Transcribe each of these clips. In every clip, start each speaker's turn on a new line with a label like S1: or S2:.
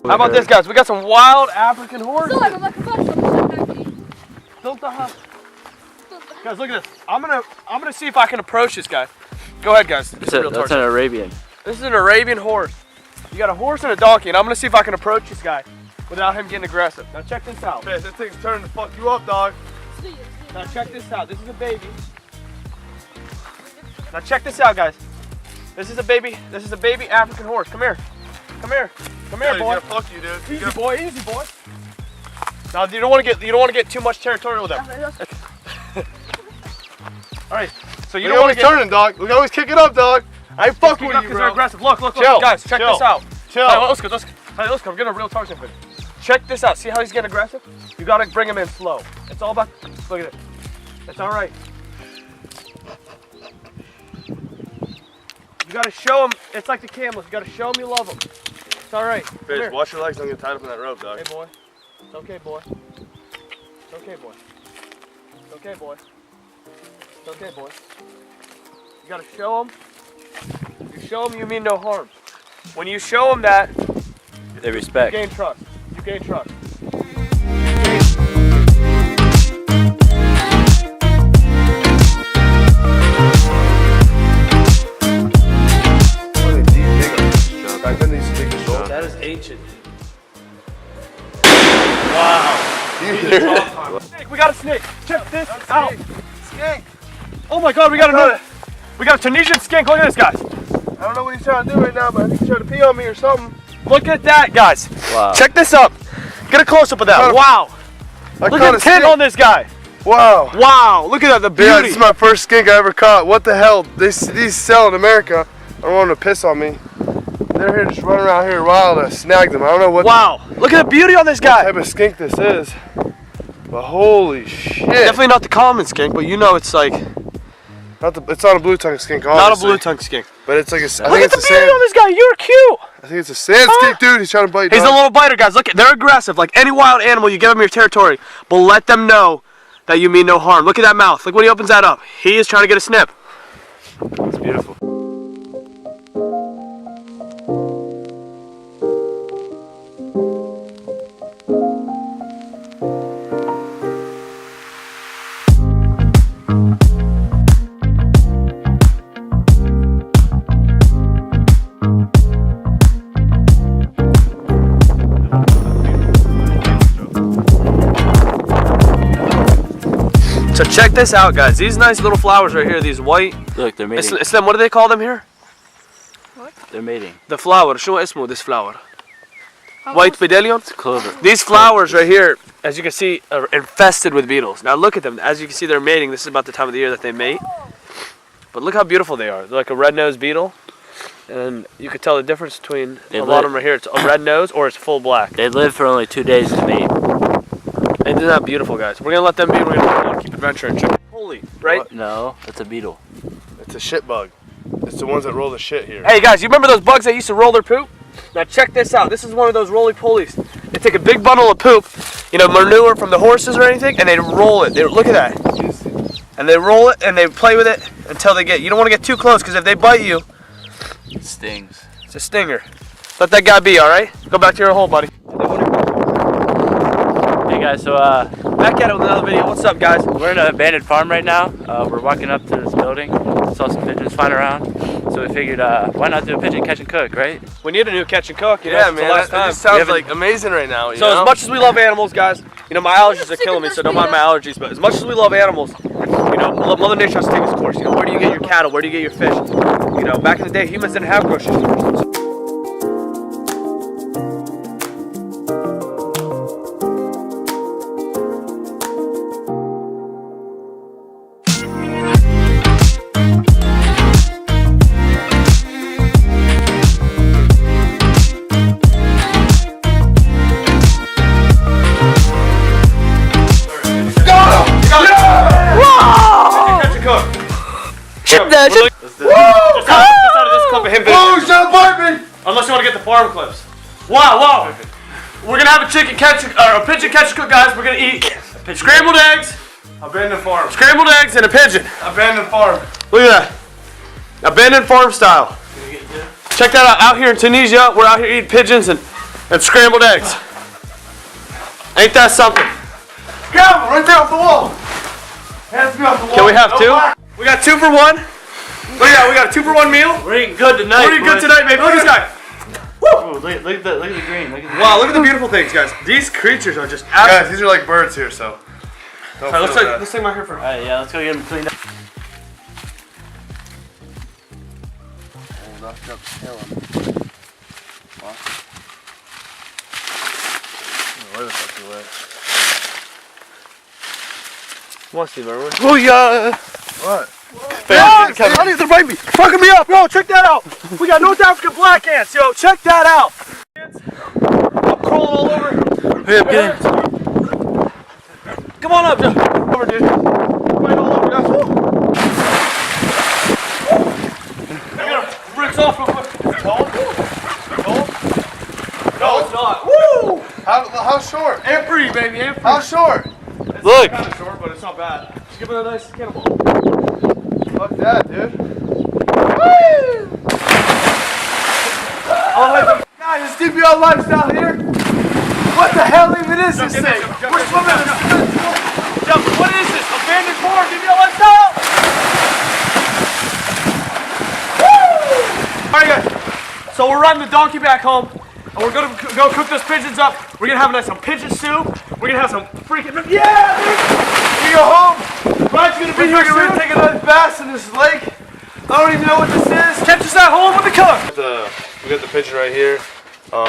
S1: How about this, guys? We got some wild African horses. Guys, look at this. I'm gonna see if I can approach this guy. Go ahead, guys.
S2: That's an Arabian.
S1: This is an Arabian horse. You got a horse and a donkey, and I'm gonna see if I can approach this guy without him getting aggressive. Now check this out.
S3: Man, this thing's turning to fuck you up, dog.
S1: Now check this out. This is a baby. Now check this out, guys. This is a baby African horse. Come here. Come here. Come here, boy.
S3: He's gonna fuck you, dude.
S1: Easy, boy. Easy, boy. Now you don't want to get too much territorial with them. All right. So you don't want to get
S3: turning, dog. We always kick it up, dog. I ain't fucking with you, bro.
S1: They're aggressive. Look,
S3: Chill.
S1: guys. Check this out.
S3: Chill.
S1: All right, let's go. I'm getting a real talk to him. Check this out. See how he's getting aggressive? You gotta bring him in slow. It's all about. Look at it. It's all right. You gotta show him. It's like the camels. You gotta show him you love them. It's all right.
S3: Fish, watch your legs. Don't get tied up in that rope, dog.
S1: Hey, boy. It's okay, boy. It's okay, boy. It's okay, boy. It's okay, boy. You gotta show him. You show him you mean no harm. When you show them that,
S2: they respect.
S1: You gain trust. You gain trust.
S2: That is ancient.
S1: Wow. Snake, we got a snake. Check this out. Skink. Oh my God, we got a Tunisian skink. Look at this, guys.
S3: I don't know what he's trying to do right now, but I think he's trying to pee on me or something.
S1: Look at that, guys.
S2: Wow.
S1: Check this up. Get a close up of that. Wow. Look at the tint on this guy.
S3: Wow.
S1: Wow. Look at that, the beauty.
S3: Yeah, this is my first skink I ever caught. What the hell? These sell in America. I don't want them to piss on me. They're here just running around here wild. I snagged them. I don't know what.
S1: Wow. Look at the beauty on this guy.
S3: What type of skink this is. But holy shit.
S1: Definitely not the common skink, but you know it's like.
S3: It's not a blue tongue skink, obviously.
S1: Not a blue tongue skink.
S3: But it's like a.
S1: Look at the beauty on this guy. You're cute.
S3: I think it's a sand skink, dude. He's trying to bite.
S1: He's a little biter, guys. Look, they're aggressive. Like any wild animal, you give them your territory, but let them know that you mean no harm. Look at that mouth. Look when he opens that up. He is trying to get a snip.
S3: It's beautiful.
S1: So check this out, guys. These nice little flowers right here, these white.
S2: Look, they're mating.
S1: It's them. What do they call them here?
S2: What? They're mating.
S1: The flower. شو اسمه this flower? White pedalion?
S2: It's clover.
S1: These flowers right here, as you can see, are infested with beetles. Now look at them. As you can see, they're mating. This is about the time of the year that they mate. But look how beautiful they are. They're like a red-nosed beetle. And you can tell the difference between a lot of them right here. It's a red nose or it's full black.
S2: They live for only 2 days to mate.
S1: Isn't that beautiful, guys? We're going to let them be. We're going to keep adventuring. Holy, right?
S2: What? No, it's a beetle.
S3: It's a shit bug. It's the ones that roll the shit here.
S1: Hey, guys, you remember those bugs that used to roll their poop? Now check this out. This is one of those roly-polies. They take a big bundle of poop, you know, manure from the horses or anything, and they roll it. Look at that. And they roll it and they play with it until they get. You don't want to get too close because if they bite you,
S2: it stings.
S1: It's a stinger. Let that guy be, all right? Go back to your hole, buddy.
S2: Hey guys, so
S1: back at it with another video. What's up, guys?
S2: we're in an abandoned farm right now. We're walking up to this building. Saw some pigeons flying around, so we figured why not do a pigeon catch and cook, right?
S1: We need a new catch and cook.
S3: Yeah, man. That just sounds like amazing right now. You know?
S1: As much as we love animals, guys, you know my allergies are killing me, so don't mind my allergies. But as much as we love animals, you know, Mother Nature has to take its course. You know, where do you get your cattle? Where do you get your fish? You know, back in the day, humans didn't have grocery stores. So imagine?
S3: Just
S1: out of this clip of him.
S3: Oh, he's trying to bite me!
S1: Unless you want to get the farm clips. Wow. We're gonna have a pigeon catch and cook, guys. We're gonna eat scrambled eggs.
S3: Abandoned farm.
S1: Scrambled eggs and a pigeon.
S3: Abandoned farm.
S1: Look at that. Abandoned farm style. Check that out. Out here in Tunisia, we're out here eating pigeons and scrambled eggs. Ain't that something?
S3: Grab him right there off the wall. Hands me off the wall.
S1: Can we have two? We got 2 for 1. Look at that. We got a 2 for 1 meal.
S2: We're eating good tonight.
S1: We're eating good tonight, baby. Look at this guy.
S2: Ooh, look at the green.
S1: Wow, look at the beautiful things, guys. These creatures are just
S3: Guys, these are like birds here, so. Don't
S1: Alright,
S3: feel bad.
S1: let's take my hair for.
S2: Alright, yeah, let's go get them cleaned up.
S3: Where the fuck you went?
S1: Come on, Steve, remember?
S3: Oh yeah! What?
S1: How did they bite me? Fucking me up, yo! Check that out. We got North African black ants, yo! Check that out. I'm crawling all over.
S2: Hurry up, get in.
S1: Come on up, Joe. Over, dude. Right all over, guys. I gotta rinse off real quick. Is it cold? Cold? No, it's not. Woo!
S3: How short?
S1: And free, baby, and free.
S3: How short?
S1: It's
S2: Look.
S1: kind of short, but it's not bad. Just give it a nice cannonball.
S3: Fuck that, dude. Guys, it's DBL lifestyle here. What the hell even is this thing? We're swimming in
S1: Yo, what is this? Abandoned farm? Give me a lifestyle? Woo! Alright, guys. So we're riding the donkey back home. And we're gonna go cook those pigeons up. We're gonna have some pigeon soup. We're gonna have some freaking yeah, dude. We go home. Ryan's gonna be here.
S3: We're gonna take a nice bath in this lake. I don't even know what this is.
S1: Catch us at home with the cook.
S3: We got the pigeon right here.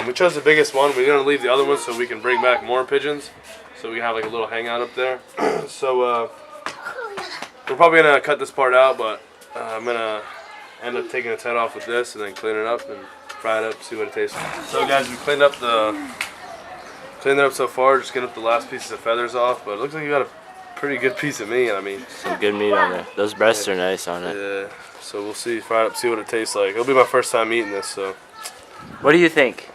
S3: We chose the biggest one. We're gonna leave the other ones so we can bring back more pigeons. So we can have like a little hangout up there. So we're probably gonna cut this part out, but I'm gonna end up taking its head off with this and then clean it up and fry it up, see what it tastes like. So guys, we cleaned it up so far. Just getting up the last pieces of feathers off, but it looks like you got a pretty good piece of meat. I mean,
S2: Some good meat on there. Those breasts are nice on it.
S3: yeah. So we'll see, fry it up, see what it tastes like. It'll be my first time eating this, so.
S2: What do you think?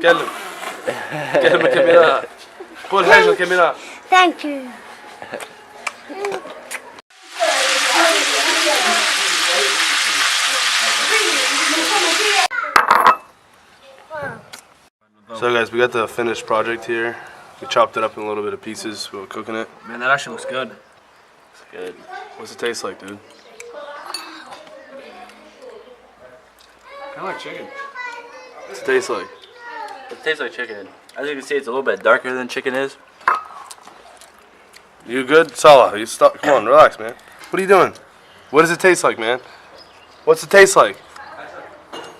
S1: Get him. Get him, give me that. Put Hazel, give me that.
S4: Thank you.
S3: So guys, we got the finished project here. We chopped it up in a little bit of pieces while cooking it.
S1: Man, that actually looks good.
S2: It's good.
S3: What's it taste like, dude?
S1: Kind of like chicken.
S3: What's it taste like?
S2: It tastes like chicken. As you can see, it's a little bit darker than chicken is.
S3: You good? Salah, you stop. Come on, relax, man. What are you doing? What does it taste like, man? What's it taste like?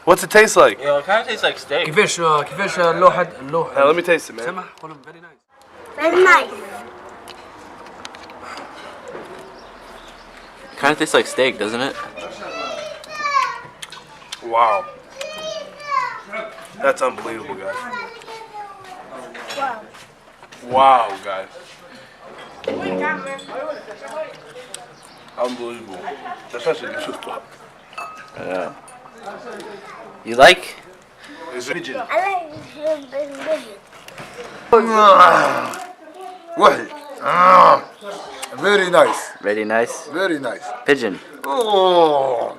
S3: What's it taste like?
S2: Yeah, it kind of tastes like steak.
S1: كيفاش اللوحة
S3: Hey, let me taste it, man.
S1: سمح قولهم very nice.
S4: Very nice.
S2: Kind of tastes like steak, doesn't it?
S3: Wow. That's unbelievable, guys.
S4: Wow.
S3: Wow, guys. Unbelievable. That's actually good stuff.
S2: Yeah. You like?
S3: Is it pigeon?
S4: I like this.
S5: Very nice,
S2: Very nice.
S5: very nice.
S2: Pigeon.
S5: Oh.